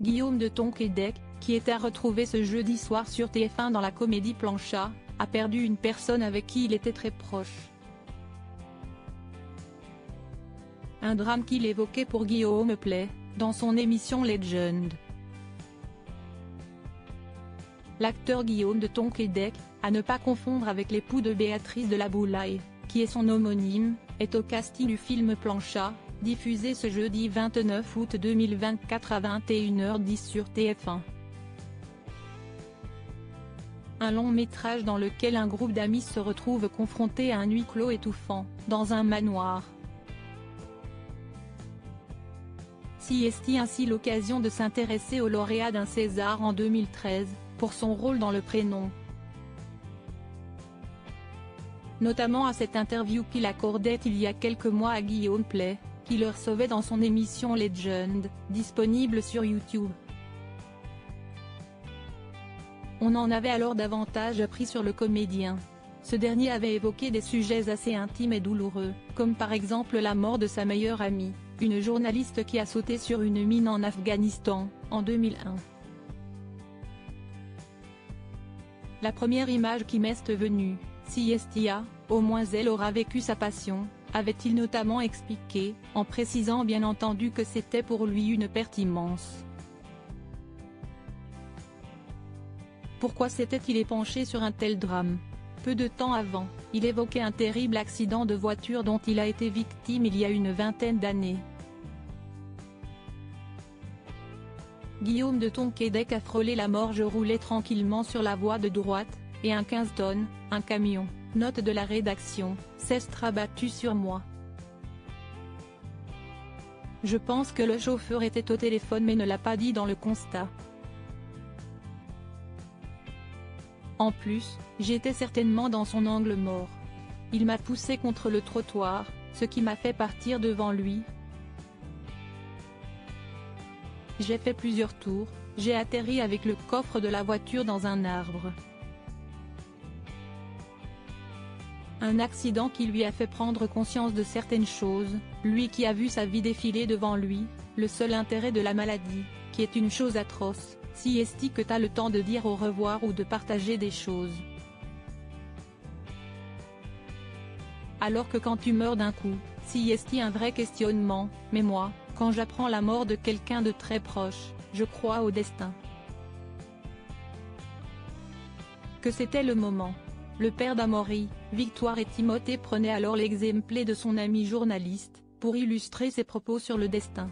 Guillaume de Tonquédec, qui était à retrouver ce jeudi soir sur TF1 dans la comédie Planchat, a perdu une personne avec qui il était très proche. Un drame qu'il évoquait pour Guillaume Play, dans son émission Legend. L'acteur Guillaume de Tonquédec, à ne pas confondre avec l'époux de Béatrice de La Boulaye, qui est son homonyme, est au casting du film Planchat, diffusé ce jeudi 29 août 2024 à 21h10 sur TF1. Un long métrage dans lequel un groupe d'amis se retrouve confronté à un huis clos étouffant, dans un manoir. Siesti ainsi l'occasion de s'intéresser au lauréat d'un César en 2013, pour son rôle dans Le Prénom. Notamment à cette interview qu'il accordait il y a quelques mois à Guillaume Play, qui le recevait dans son émission Legend, disponible sur YouTube. On en avait alors davantage appris sur le comédien. Ce dernier avait évoqué des sujets assez intimes et douloureux, comme par exemple la mort de sa meilleure amie, une journaliste qui a sauté sur une mine en Afghanistan, en 2001. La première image qui m'est venue, Siestia, au moins elle aura vécu sa passion, avait-il notamment expliqué, en précisant bien entendu que c'était pour lui une perte immense. Pourquoi s'était-il épanché sur un tel drame? Peu de temps avant, il évoquait un terrible accident de voiture dont il a été victime il y a une vingtaine d'années. Guillaume de Tonquédec a frôlé la mort. Je roulais tranquillement sur la voie de droite, et un 15 tonnes, un camion, note de la rédaction, s'est rabattu sur moi. Je pense que le chauffeur était au téléphone mais ne l'a pas dit dans le constat. En plus, j'étais certainement dans son angle mort. Il m'a poussé contre le trottoir, ce qui m'a fait partir devant lui. J'ai fait plusieurs tours, j'ai atterri avec le coffre de la voiture dans un arbre. Un accident qui lui a fait prendre conscience de certaines choses, lui qui a vu sa vie défiler devant lui, le seul intérêt de la maladie, qui est une chose atroce, Siesti que t'as le temps de dire au revoir ou de partager des choses. Alors que quand tu meurs d'un coup, Siesti un vrai questionnement, mais moi, quand j'apprends la mort de quelqu'un de très proche, je crois au destin. Que c'était le moment. Le père d'Amaury, Victoire et Timothée prenaient alors l'exemple de son ami journaliste, pour illustrer ses propos sur le destin.